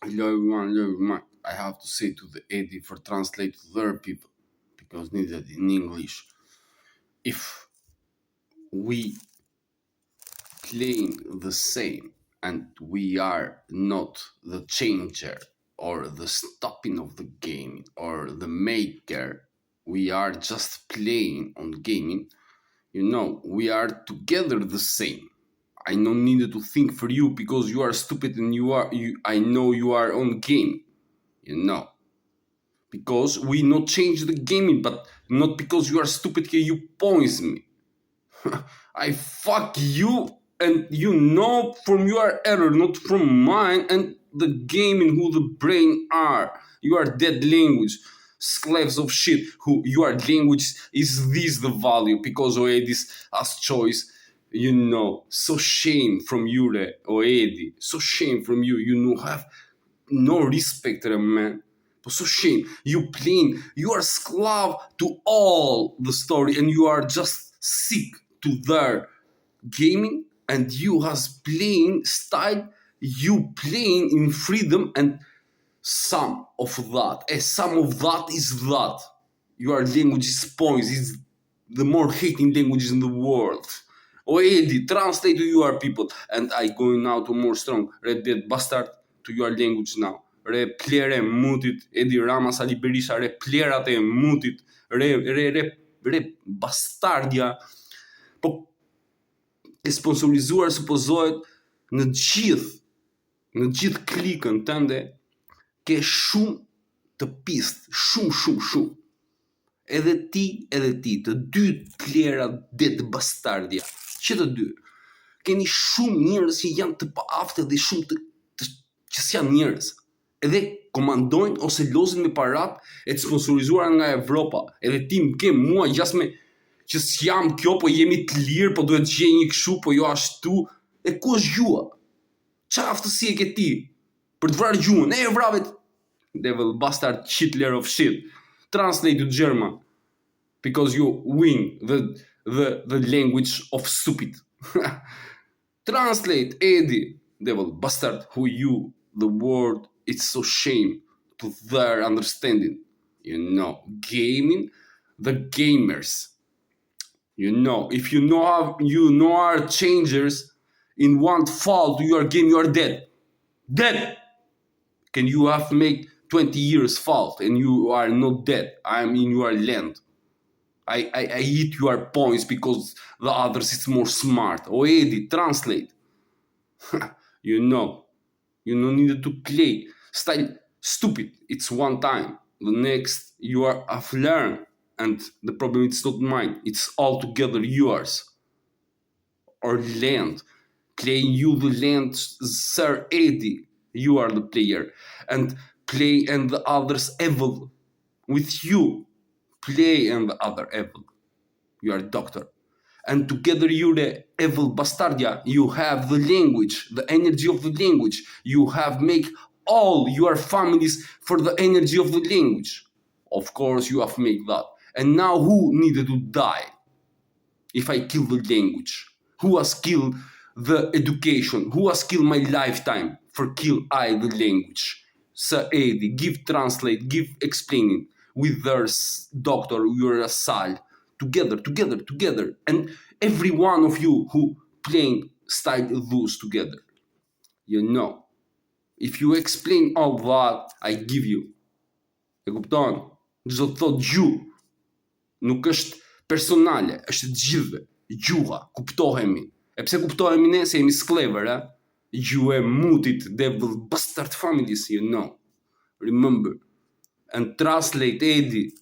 Hello everyone. I have to say to the Eddie for translate to their people because needed in English. If we playing the same and we are not the changer or the stopping of the game or the maker, we are just playing on gaming, we are together the same. I don't need to think for you because you are stupid and I know you are on game, because we not change the gaming, but not because you are stupid can you points me. I fuck you, and from your error, not from mine, and the gaming who the brain are. You are dead language, slaves of shit, who your language is this the value, because Oedis has choice, so shame from you, Oedi, so shame from you, have no respect, man. But so shame, you are slave to all the story, and you are just sick to their gaming, and you has playing style, you playing in freedom, and some of that is that your language is points, is the more hating languages in the world. Eddie, translate to your people, and I going now to more strong. Red Dead Bastard to your language now. Re plere mutit, Edi Rama Sali Berisha, re plerat e mutit, re bastardja, po e sponsorizuar supozohet në gjithë klikën tënde, ke shumë të pist, shumë. Edhe ti, të dy plera det bastardja, që të dy. Keni shumë njerëz që janë të paaftë dhe shumë që s'janë njerëz. Edhe komandojnë ose lozin me parat e të sponsorizuar nga Evropa. Edhe ti më ke mua gjasme që s'jam kjo, po jemi të lirë, po duhet që një këshu, po jo ashtu. E ku është gjua? Qa aftësi e ke ti? Për të vrarë gjuën, e vravet devil bastard shitler of shit. Translate to German, because you win the language of stupid. Translate, Eddie, devil bastard, who you, the word, it's so shame to their understanding. Gaming, the gamers. If you know are changers in one fall to your game, you are dead. Dead! Can you have make 20 years fault and you are not dead? I'm in your land. I eat your points because the others is more smart. Eddie, translate. You don't need to play. Style stupid. It's one time. The next you have learned, and the problem is not mine. It's altogether yours. Or land. Playing you the land, Sir Eddie. You are the player, and play and the others evil. With you, play and the other evil. You are doctor. And together you're the evil bastardia. You have the language, the energy of the language. You have make all your families for the energy of the language. Of course you have made that. And now who needed to die? If I kill the language? Who has killed the education? Who has killed my lifetime for kill I the language? Sir Eddie, give translate, give explaining with their doctor, your assault, together. And every one of you who playing style those together. If you explain all that, I give you. E kupton? Çdo të thot gjuhë, nuk është personale, është të gjithëve. Gjuha, kuptohemi. E pse kuptohemi ne se jemi sklever, You e mutit, devil bastard families, Remember. And translate, Eddie.